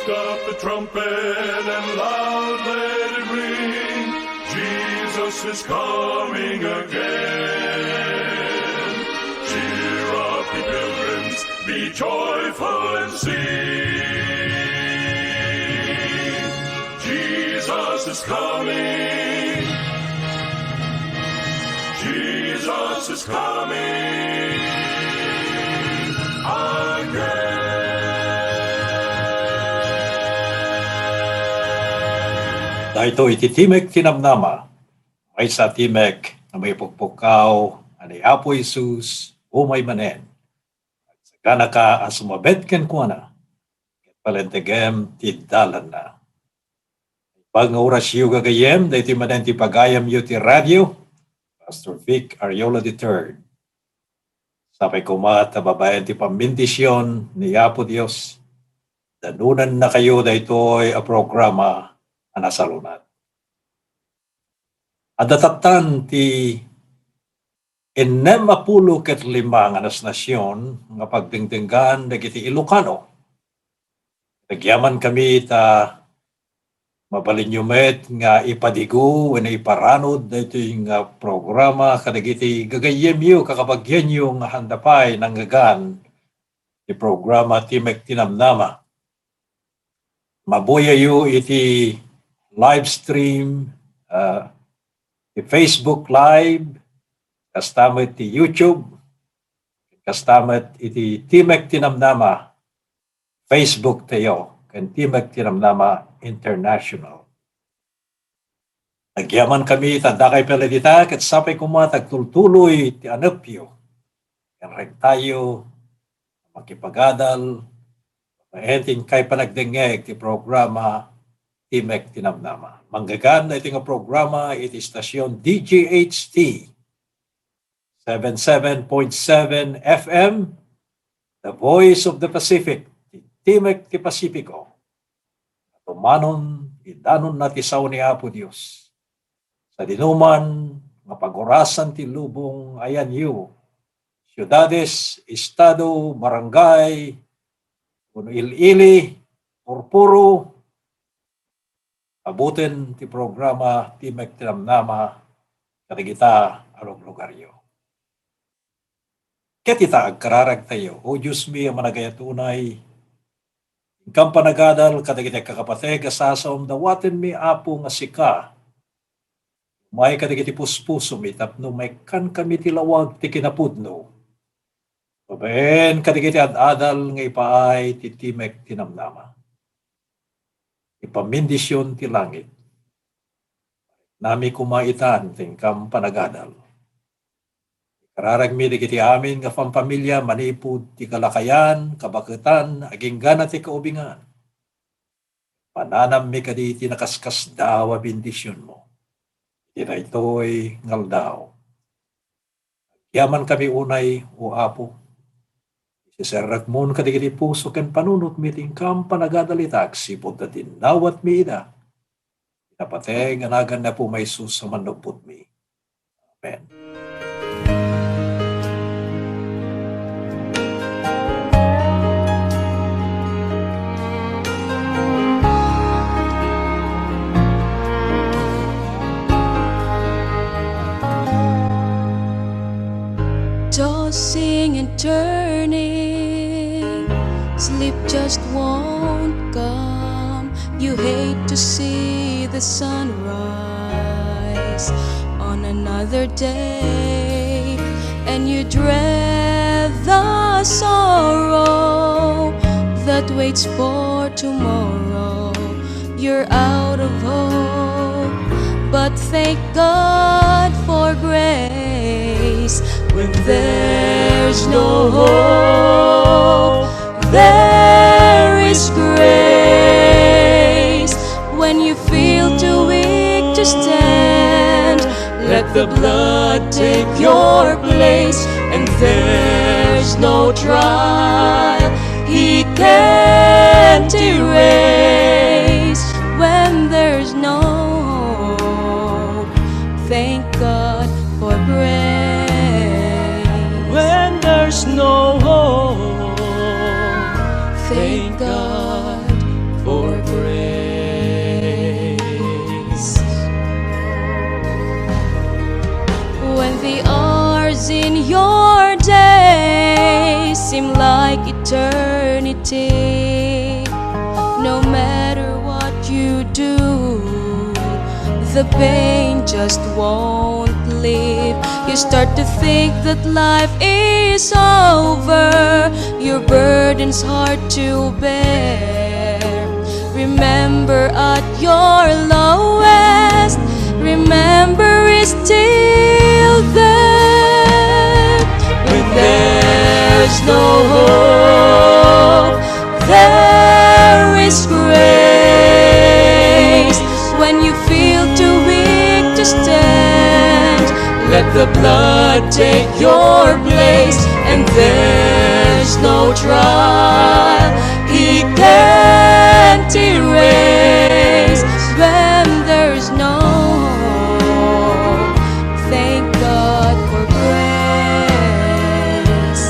Take up the trumpet and loud let it ring. Jesus is coming again. Cheer up, ye pilgrims, be joyful and sing. Jesus is coming. Jesus is coming again. Dahito iti Timek Tinamnama, may sa Timek na may pugpukaw, ani Apo Isus, umay manen. At sagana ka asumabet ken kuana, ket palentegem ti dalan na. Pag orasyo gagayem, dahito manen ti pagayam yu ti radio, Pastor Vic Ariola III. Sapay kumat na babayan ti pambindisyon ni Apo Dios. Danunan na kayo dahito'y a programa anasalunat. Adatatan ti 65 nga nasyon nga pagdingdinggan dagiti Ilocano. Nagyaman kami ta mabalinyumet nga ipadigo wenno iparanod dayto nga programa kadagiti gagayemyo kakabagyanyo nga handapay nanggagan ti programa Timek Tinamnama. Mabuyayo iti live stream, ti Facebook Live, kastamet ti YouTube, kastamet iti Timek Tinamnama, Facebook tayo, kan Timek Tinamnama International. Nagyaman kami, tanda kay peladita, kat sapay kumatag tultuloy ti anapyo. Yan rin tayo, makipagadal, maenting kay panagdengeg ti programa Timek Tinamnama. Manggagan na iti nga programa iti istasyon DGHT 77.7 FM, The Voice of the Pacific, Timek ti Pasipiko. Tumanon, idanon na ti sao ni Apo Dios. Sa dinuman, nga pag-orasan ti lubong ayan yu, siyudades, estado, barangay, kuno il-ili, purpuro, abutin ti programa Timek Tinamnama katigita along lugaryo. Ketita agkararag tayo, o Diyos mi ang managayatunay, ikang panagadal katigita kakapateg asasom dawaten mi apo nga sika, may katigiti puspuso mi tapno may kan kami tilawag ti kinapudno. Pabaen kadigiti ad-adal nga ipaay ti Timek Tinamnama. Ipamindisyon ti langit. Nami kumaitan tingkam panagadal. Kararag mi digiti amin nga pampamilya manipud ti kalakayan, kabaketan, aging gana ti kaubingan. Pananam mi kaditi nakaskas dawa bindisyon mo. Ita ito'y ngaldaw. Yaman kami unay o Apo. Isarag mon kadigiti puso ken panunot miting kam panagadalitag sipod na tinawat mi ida. Napateng anagan na po may sus sa manupot mi. Amen. Tossing and turning, sleep just won't come. You hate to see the sunrise on another day, and you dread the sorrow that waits for tomorrow. You're out of hope, but thank God for grace. When there's no hope, there is grace. When you feel too weak to stand, let the blood take your place. And there's no trial He can't erase. When there's no hope, thank God for grace. When there's no hope, Thank God for seem like eternity. No matter what you do, the pain just won't leave. You start to think that life is over, your burden's hard to bear. Remember at your lowest, remember is still there. When there's no hope, there is grace. When you feel too weak to stand, let the blood take your place. And there's no trial He can't erase. When there's no hope, thank God for grace.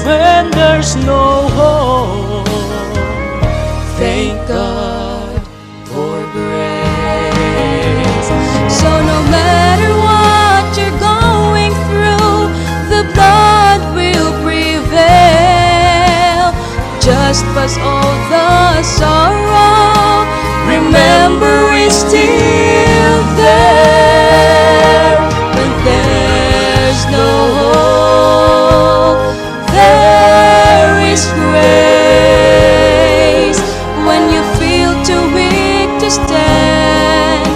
When there's no hope, Thank God for grace. So no matter what you're going through, the blood will prevail. Just past all the sorrow, remember it's still there. When there's no hope, there is grace. When you feel too weak to stand,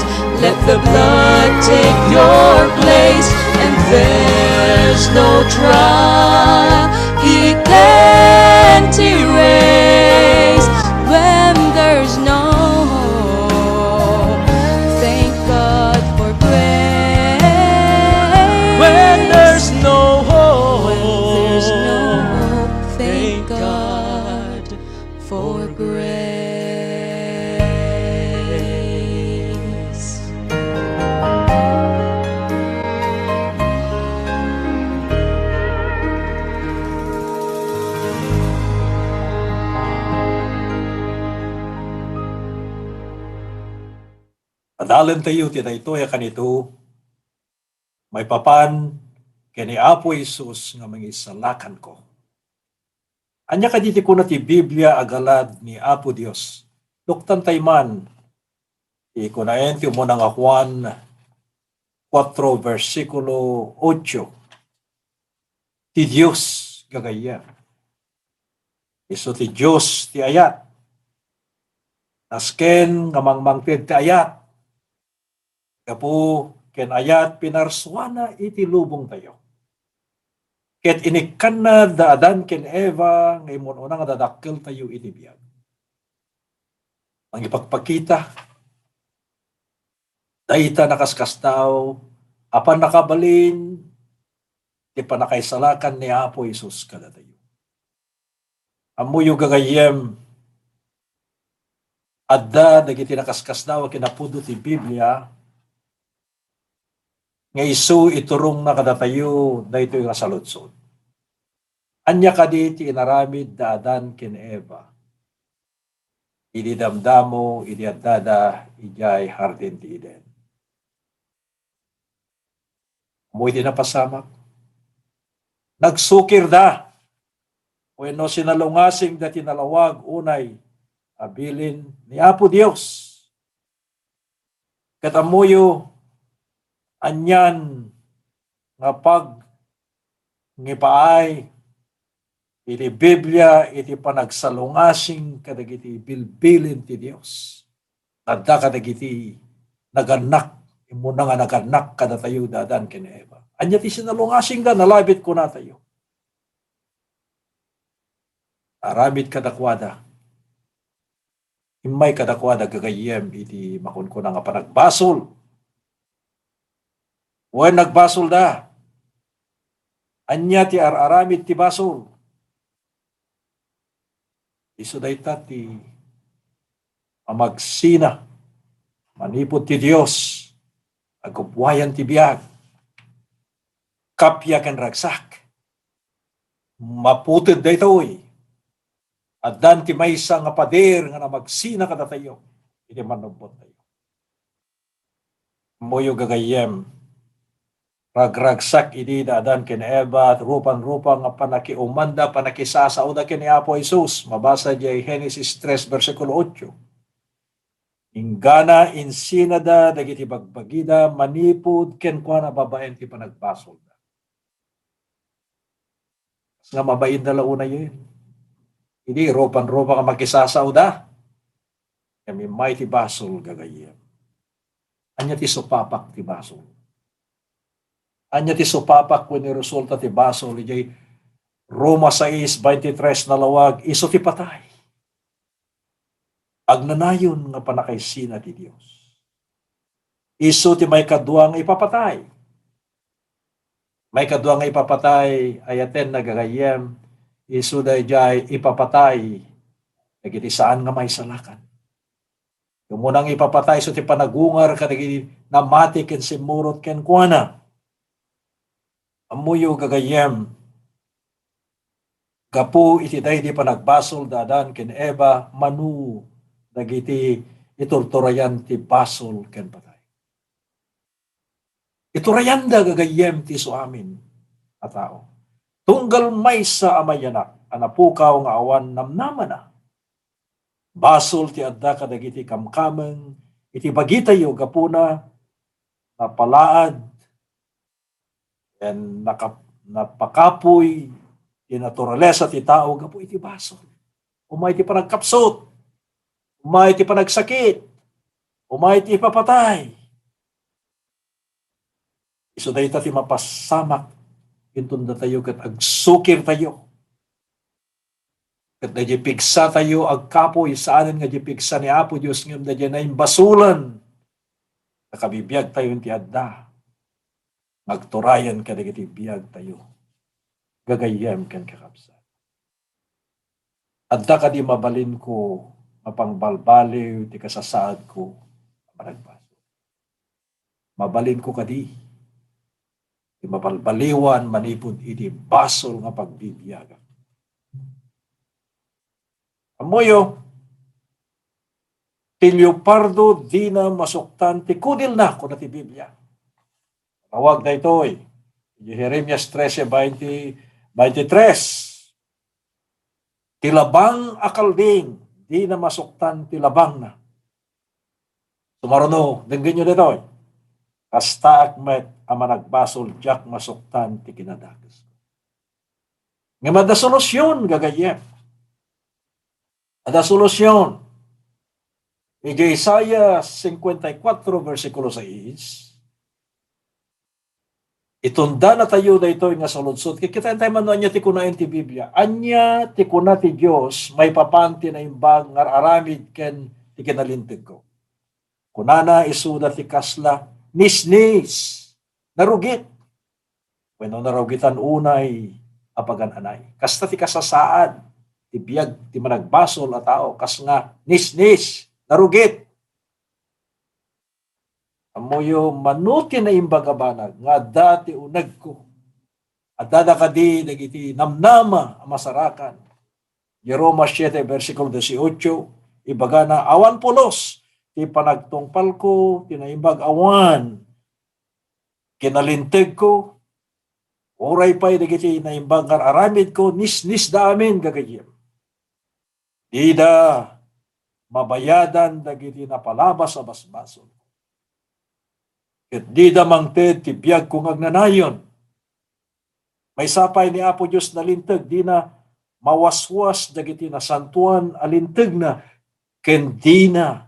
let the blood take your place. And there's no trial He can't erase. When there's no hope, thank God for grace. when there's no When there's no hope, hope, thank God for grace. Adalan tayo ti daytoy kanito, may papan kani Apo Isus nga mangisalakan ko. Anya kaditi ko na ti Biblia agalad ni Apo Dios. Duktan tayman, ikunayan ti mo nga Juan 4 versikulo 8. Ti Dios gagaya. Iso ti Dios ti ayat. Nasken nga mangmangpid ti ayat. Kapu ken ayat pinarswana iti lubong tayo. Ket inikan na daadan ken Eva nga imon una nga dadakkel tayo iti biyag. Ang ipagpakita dayta nakaskas tao apan nakabalin ti panakaisalakan ni Apo Isus kada tayo. Amuyo gagayem adda dagiti nakaskas daw kinapudo ti Biblia nga isu iturong na kadatayo daytoy nga saludsod. Anya kadi ti inaramid daadan ken Eva. Idi damdamo, idi addada, ijay hardin ti Eden. Amoy di napasamak. Nagsukir da. Wenno sinalungasing da tinalawag unay abilin ni Apo Dios. Katamuyo anyan nga pag ngipaay iti Biblia iti panagsalungasing kadagiti bilbilin ti Dios. Adda kadagiti naganak imuna nga naganak kada tayo dadan ken Eva. Anya ti sinalungasing da nalabit ko na tayo. Aramid kadakwada. Imay kadakwada gagayem iti makunkuna nga panagbasol. Wen nagbasol da. Anya ti araramid ti basol. Isu dayta ti amagsina manipod ti Dios agubwayan ti biag kapya ken ragsak maputed daytoy addan ti maysa nga pader nga namagsina kada tayo iti manubot tayo moyo gagayem ragragsak idi da Adan ken Eva at rupan-rupa nga panakiumanda panakisasao da ken ni Apo Jesus. Mabasa diay Genesis 3 versikulo 8. Ingana insinada dagiti bagbagida manipud ken kuana babaen ti panagbasol da. Nga mabain na launa yun. Hindi rupan-rupa nga makisasao da. Kami may ti basol gagayem. Anya ti supapak ti basol. Anya ti supapak when resulta ti basol. Ijay Roma 6:23 na lawag, iso ti patay. Agnanayon nga panakaysina ti Dios. Iso ti may kadwa nga ipapatay. May kadwa nga ipapatay, ayaten nagagayem, iso dayjay ipapatay, nagiti saan nga may salakan. Yung munang ipapatay, so ti panagungar ka nagiti namati ken simurot ken kuana. Amuyo gagayem, gapu iti day di panagbasol da Adan ken Eva, manu dagiti iturturayan ti basol ken patay. Iturayan da gagayem ti so amin a tao. Tunggal may sa amayanak, anapukaw nga awan namnaman na. Basol ti adda kadagiti kamkameng, iti bagitayo gapuna, napalaad, and napakapoy, ti naturalesa ti tao, gapu iti basol. Umay ti panagkapsot, umay ti panagsakit, umay ti papatay. Iso dahi ti mapasamak, intunda tayo kat agsukir tayo. Kat na di pigsa tayo agkapoy saanan nga di pigsa ni Apo Diyos ngam na di na imbasulan. Nakabibiyag tayo ti adda. Magturayan ka na biyag tayo. Gagayem kan kakabsa. Adda ka di mabalin ko, mapangbalbaliw, ti kasasaad ko, managbaso. Mabalin ko kadi. Di mabalbaliwan, manipod, iti basol nga pagbibiyagan. Amoyo, ti Leopardo di na masuktan, ti kudil na ko na ti Biblia. Tawag na ito eh. Jeremias 13:23. Ti labang akalding, di na masuktan ti labang na. Sumaruno, dinggin nyo dito eh. Kasta akmet ama nagbasol jak masuktan ti kinadagas. Nga mada solusyon gagayem. Ada solusyon. Isaiah 54 versikulo 6. Itunda na tayo da ito nga saludsod. Kikita tayo man anya ti kunain ti Biblia. Anya ti kuna ti Diyos may papanti na imbag ngar aramid ken ti kinalintig ko. Kunana isuda ti kasla nisnis. Narugit. Bueno, narugitan unay apagan anay. Kasta ti kasasaan. Ti biyag, ti managbasol a tao, kas nga, nisnis, narugit. Amoyo manuti na imbagabanag, nga dati unag ko, at dada ka di, nagiti namnama, masarakan. Roma 7, versikulo 18, ibaga na, awan pulos, ti panagtungpal ko, tinaimbag awan, kinalintig ko, oray pa'y nagiti naimbag aramid ko, nisnis da amin, gagayim. Ida mabayadan dagiti napalabas sa basbason. Ket dida mangted ti biag kung agnanayon. May sapay ni Apo Diyos na linteg, di na mawaswas dagiti na santuan alinteg na ken di na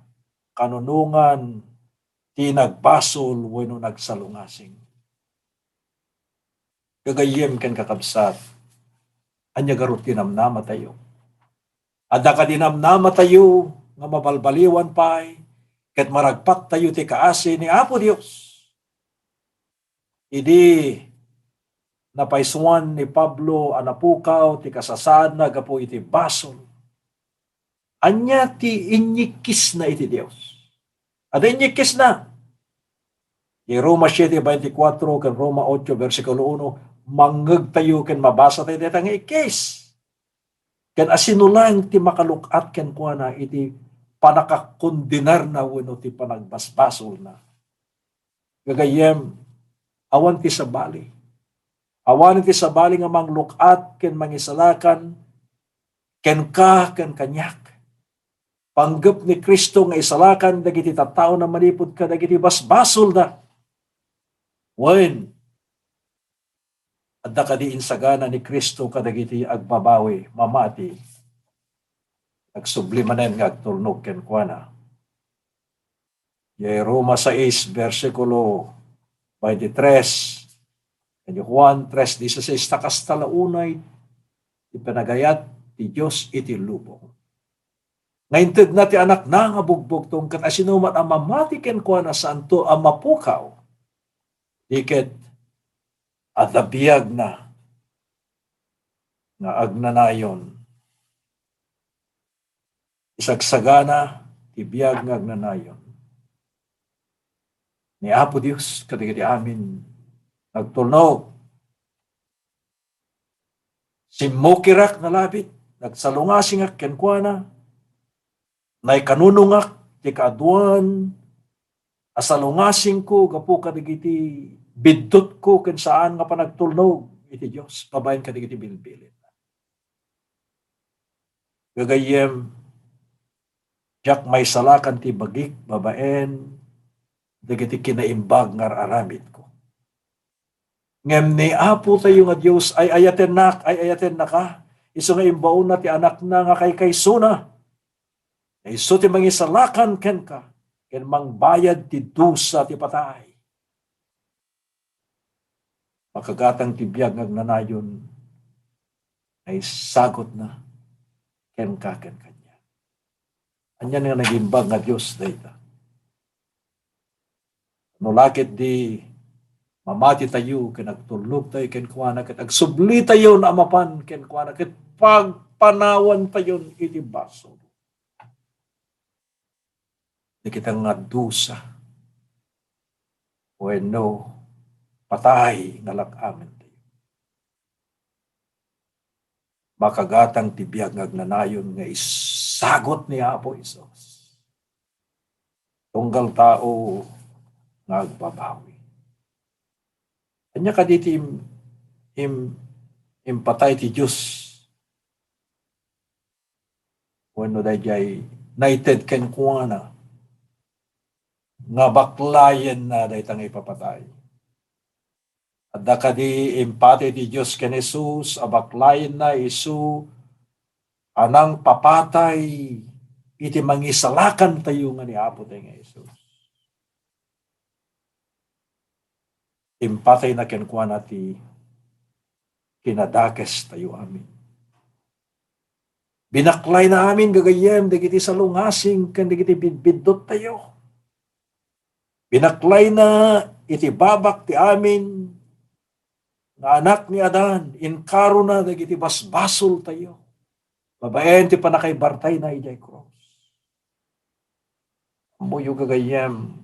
kanunungan ti nagbasol wenno nagsalungasing. Gagayem ken kakabsat. Anya garot tinamnama tayo. Adda ka dinamnama tayo nga mabalbaliwan pa'y ket maragpat tayo ti kaasi ni Apo Dios. Idi napaisuan ni Pablo anapukaw ti kasasad na gapo iti basol. Anya ti inyikis na iti Dios. Ada inyikis na. Di Roma 7:24 ken Roma 8 versikulo 1 mangeg tayo ken mabasa tayo deta nga ikis. Ken asinulang ti makalukat ken kuana iti panakakondenar na wenno ti panagbasbasol na. Gagayem awan ti sabali. Awan ti sabali nga manglukat ken mangisalakan ken ka ken kanyak. Panggep ni Kristo nga isalakan dagiti tattao na malipod ka dagiti basbasol na. Wen adda kadi insagana ni Kristo kadagiti agbabawi mamati. Nagsublimanen nga agtulnog ken kuana. Ye Roma 6 versikulo 23 ken Juan 3:16 takas talaunay ipinagayat ti Dios iti lubong. Ngainted na ti anak na nga bugbog tong kat asinuman ang mamati ken kuana santo ang mapukaw. Diket adabiyag na nga agnanayon. Isagsagana ti biyag nga agnanayon. Ni Apo Dios kadagiti amin nagtulnog. Simukirak na labit nagsalungasing ken kuana. Nay kanunungak ti kaaduan asalungasing ko gapu kadagiti bidtot ko ken saan nga panagtulnog iti Dios pabayen kadagiti bilbilin. Gagayem jak may salakan ti bagik babaen dagiti kinaimbag nga aramid ko. Ngem ni Apo tayo nga Dios ay ayaten na ka. Isu nga imbaon na ti anak na nga kay suna. Isu ti mangisalakan ken ka, ken mangbayad ti dusa ti patay. Makagatang ti biag ngagnanayon ay sagot na ken ka ken kanya. Anya nga nagimbag nga Dios dayta. No lakit di mamati tayo ken agtulog tayo ken kuana ket agsubli tayo na amapan ken kuana ket pagpanawan tayo iti baso. Di kita nga dusa wenno patay nga lakamen tayo. Makagatang tibiyag ngagnanayon nga isagot ni Apo Isos. Tunggal tao nga agbabawi. Kanya kaditi impatay ti Diyos. Wenno dayjay naited ken kuana nga baklayen na daytang ipapatay. Adda kadi empate ti Dios ken Jesus abaklayen na isu anang papatay iti mangisalakan tayo nga ni Apo tayo nga Jesus. Empatay na ken kuana ti kinadakes tayo amin. Binaklay na amin gagayem dagiti salungasing ken dagiti bidbidot tayo. Binaklay na iti babak ti amin nga anak ni Adan, inkaro na dagiti basbasol tayo. Babaen ti panakay bartay na ijay cross. Amuyo gagayem,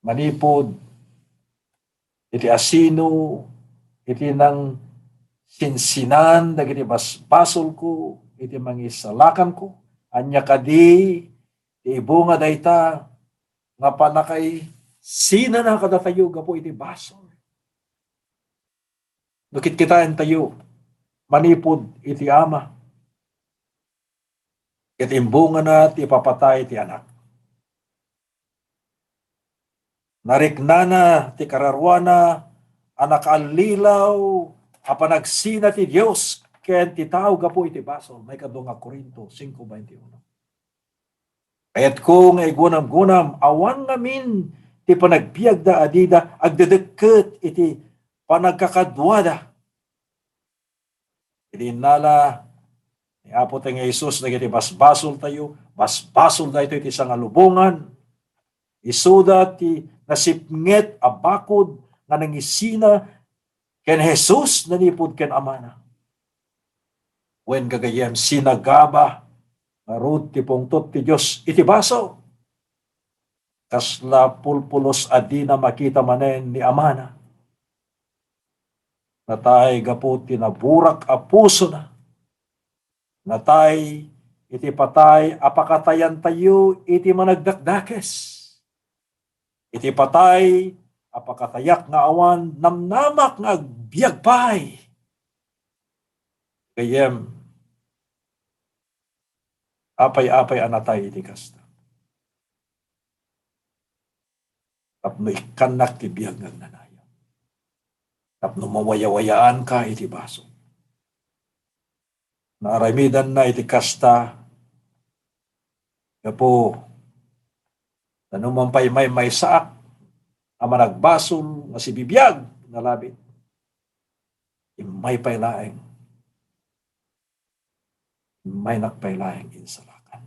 manipod, iti asino, iti nang sinsinan, dagiti basbasol ko, iti mangisalakan ko, anya kadi, ti ibunga dayta, nga panakay sina na kadatayo gapo iti baso. Dukit kitaan tayo, manipod iti ama. Ket imbunga na ti papatay ti anak. Nariknana ti kararwana anak alilaw apanagsina ti Dios ken ti tao gapo iti baso. May kadunga Korinto 5:21. Kaya't kung ay gunam-gunam, awan ngamin ti panagbiag da adida, agdedeket iti panagkakadwada. Iti nala, ni Apo tayo nga Jesus, nagiti basbasol tayo, basbasol da ito iti sangalubungan, isuda ti nasipnget abakod nga nangisina ken Jesus nanipod ken amana. Wen gagayem sinagaba arud ti pungtot ti Dios iti baso. Kasla pulpulos adina makita manen ni amana. Natay gapu ti naburak a puso na. Natay iti patay apakatayan tayo iti managdakdakes. Iti patay apakatayak nga awan namnamak nga agbiag pay. Gayem, apay-apay anatay iti kasta. Tapno ikanak ti biag nga nanayon. Tapno mawayawayaan ka iti baso. Naaramidan na iti kasta, kapo, nanumampay may saak, ama nagbasol, nga si bibiyag, nalabit. Imay paylaeng. Imay nakpaylaeng insalakan.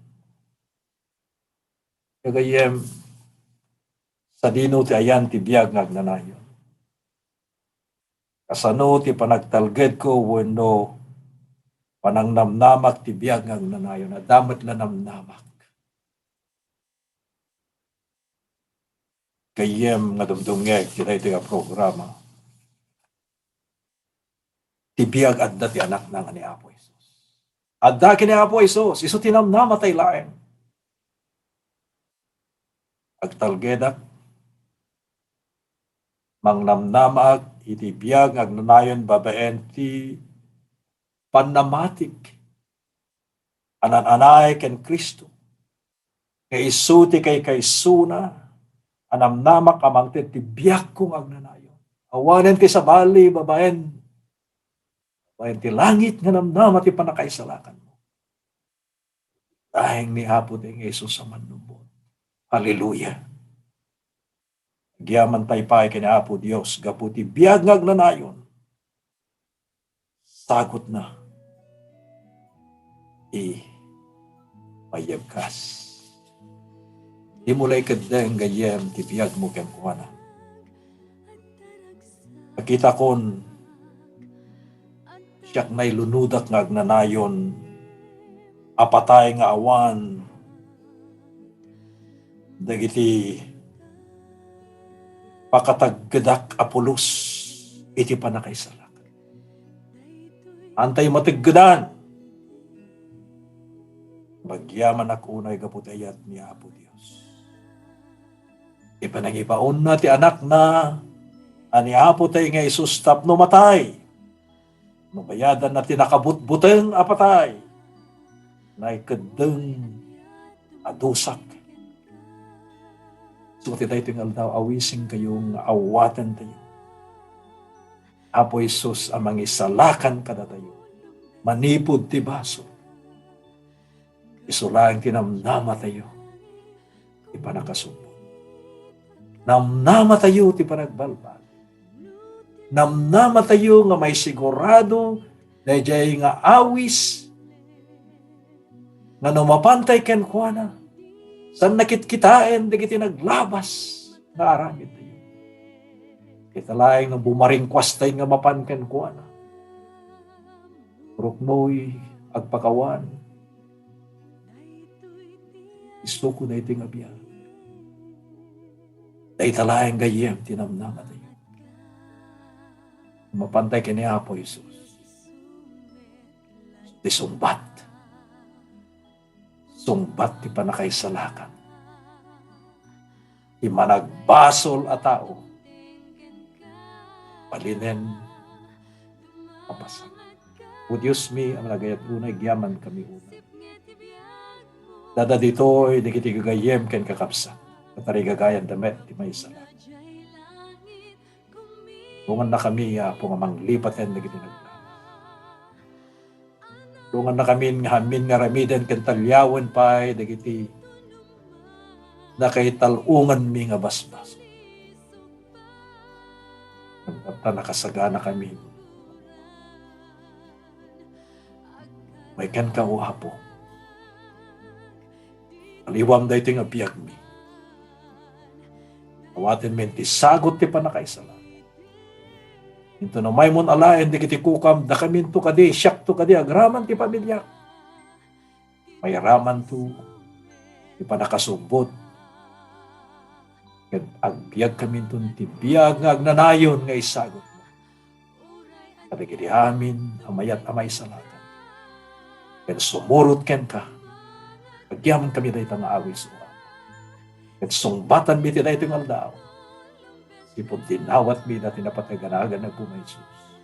Kagayem, sa dino ti ayan ti biyag ngagnanayon. Kasano ti panagtalged ko wenno panangnamnamak ti biyag ngagnanayon na damat la namnamak. Kayem nga dumdungeg ti daytoy nga programa. Ti biyag adda ti anak na nga ni Apo Isus. Adda kini Apo Isus, isu tinamnama tay laeng. Agtalgedak mangnamnamak iti biyag agnanayon babaen ti panamatik anan-anay ken Kristo. Kay isu ti kay kaysuna anamnamak amang ti biyag kong agnanayon. Awanen ti sabali babaen ti langit nga namnama ti panakaisalakan mo. Dahil ni Apo ti Jesus sa manubot. Hallelujah. Giyaman tay pay kini Apo Dios gapu ti biag nga agnanayon. Sagot na. Mayagkas. Di mulay kadeng gayem ti biag mo ken kuana. Nakita kon siyak na'y lunudak nga agnanayon apatay nga awan dagiti pakataggadak apulos iti panakaisalakan. Antay matiggadan. Bagyaman ako unay kaputayat ni Apo Dios. Ipanangipaon na ti anak na ani Apo tayo nga Isus tapno matay. Mabayadan na ti nakabutbuteng apatay. Na ikadeng adusak. So, tayo tingal daw, awising kayong awatan tayo. Apo Isus amang isalakan kada tayo. Manipod ti baso. Isulang tinamnama tayo. Ti panakasubo. Namnama tayo ti panagbalbal. Namnama tayo nga may sigurado na jay nga awis nga numapantay ken kuana. San nakitkitain, di kiti naglabas na aramid tayo. Kita laing nga bumaringkwas tayo nga mapanken ko ana. Purok mo'y agpakawan. Gusto ko na iting abiyag. Dahil talaing gayem, tinamnama tayo. Mapantay kini Apo Isus. Di sumbat. Sumbat ti panakaisalakan. Ti managbasol a tao. Palinen kapasan. O Diyos mi, ang nagayat unay, giyaman kami una. Dada dito, di kiti gagayem ken kakapsa. Katari gagayan damit, ti may salakan. Tungan na kami, pungamang lipaten na kiti naglakas. Tungan na kami nga hamin nga ramiden ken talyawan pay dagiti nakaitalungan mi nga basbas. At nakasagana kami. May ken ka o Apo. Aliwam da ito nga biyag mi. Awatin men ti sagot ti panakaisala. Ito na may mon alaen, di kiti kukam, da kamin to kadi, siyak to kadi, agraman ti pamilya. May raman to, di pa nakasumbot. Agbiag kamin to, ti biyag nga agnanayon nga isagot mo. Kadi kiti amin, amayat amay salatan. Ken sumurot ken ka, agyaman kami da itang awis uwa. Ken sungbatan mi ti da itong aldaw. Sipon tinawat mi na tinapataganagan na po may Isus.